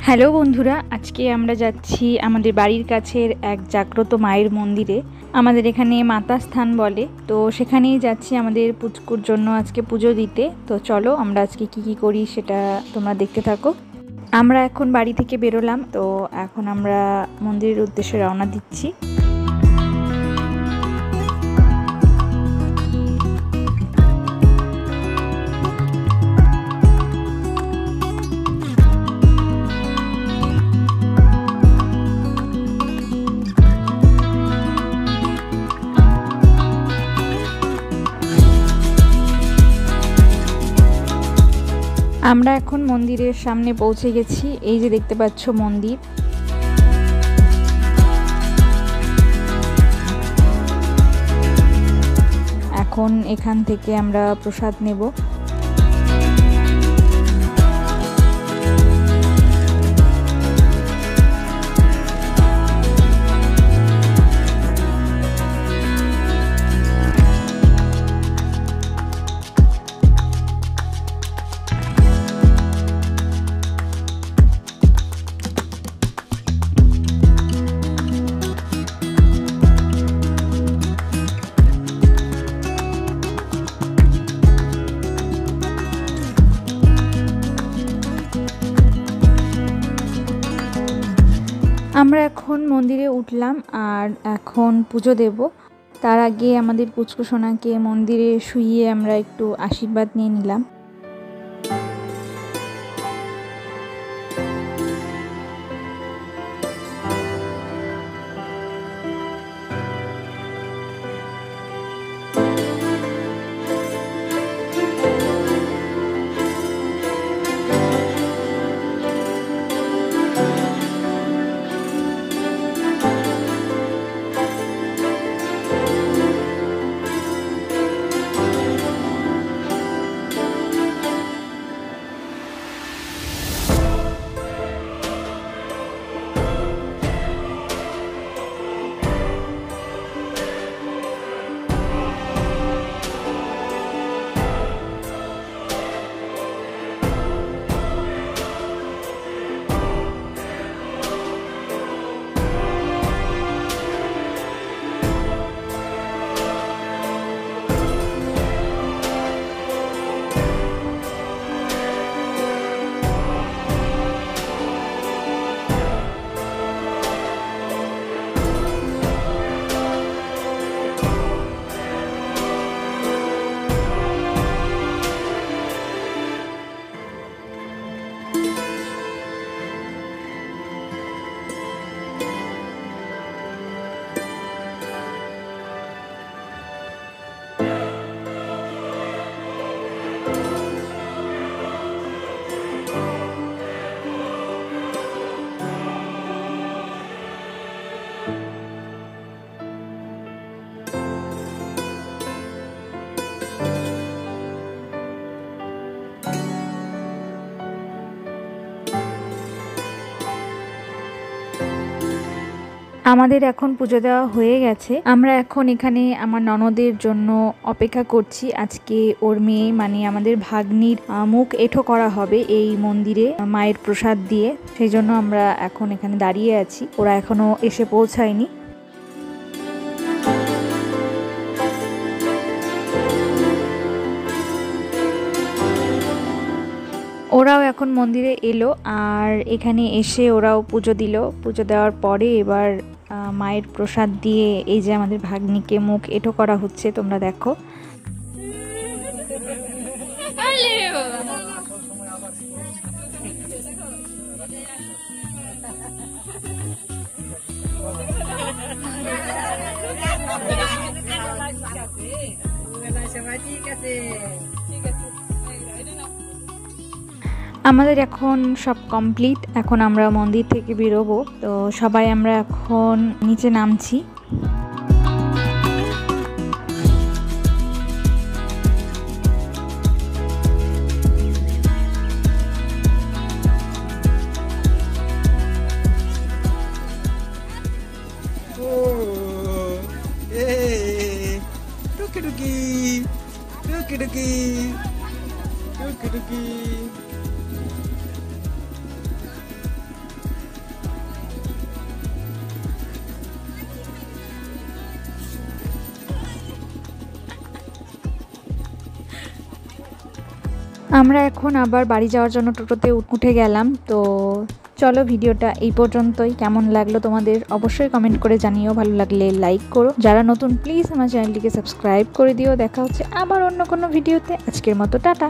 Hello বন্ধুরা, আজকে আমরা যাচ্ছি আমাদের বাড়ির কাছের এক জাগ্রত মায়ের মন্দিরে। আমাদের এখানে মাতা স্থান বলে, তো সেখানেই যাচ্ছি আমাদের পুচকুর জন্য আজকে পুজো দিতে। তো চলো আমরা আজকে কি করি সেটা তোমরা দেখতে থাকো। আমরা এখন বাড়ি থেকে বেরোলাম, তো এখন আমরা মন্দিরের উদ্দেশ্যে রওনা দিচ্ছি। আমরা এখন মন্দিরের সামনে পৌঁছে গেছি। এই যে দেখতে পাচ্ছ মন্দির। এখন এখান থেকে আমরা প্রসাদ নেব। আমরা এখন মন্দিরে উঠলাম আর এখন পুজো দেব। তার আগে আমাদের পুচকু সোনাকে মন্দিরে শুইয়ে আমরা একটু আশীর্বাদ নিয়ে নিলাম। আমাদের এখন পুজো দেওয়া হয়ে গেছে। আমরা এখন এখানে আমার ননদের জন্য অপেক্ষা করছি। আজকে ওর মেয়ে মানে আমাদের ভাগ্নির মুখ এঁঠো করা হবে এই মন্দিরে মায়ের প্রসাদ দিয়ে। সেই জন্য আমরা এখন এখানে দাঁড়িয়ে আছি, ওরা এখনো এসে পৌঁছায়নি। ওরাও এখন মন্দিরে এলো আর এখানে এসে ওরাও পুজো দিল। পুজো দেওয়ার পরে এবার মায়ের প্রসাদ দিয়ে এই যে আমাদের ভাগ্নিকে মুখ এঁঠো করা হচ্ছে, তোমরা দেখো। আমাদের এখন সব কমপ্লিট। এখন আমরা মন্দির থেকে বেরোবো, তো সবাই আমরা এখন নিচে নামছি। আমরা এখন আবার বাড়ি যাওয়ার জন্য টোটোতে উঠে গেলাম। তো চলো, ভিডিওটা এই পর্যন্তই। কেমন লাগলো তোমাদের অবশ্যই কমেন্ট করে জানিও, ভালো লাগলে লাইক করো, যারা নতুন প্লিজ আমার চ্যানেলটিকে সাবস্ক্রাইব করে দিও। দেখা হচ্ছে আবার অন্য কোনো ভিডিওতে। আজকের মতো টাটা।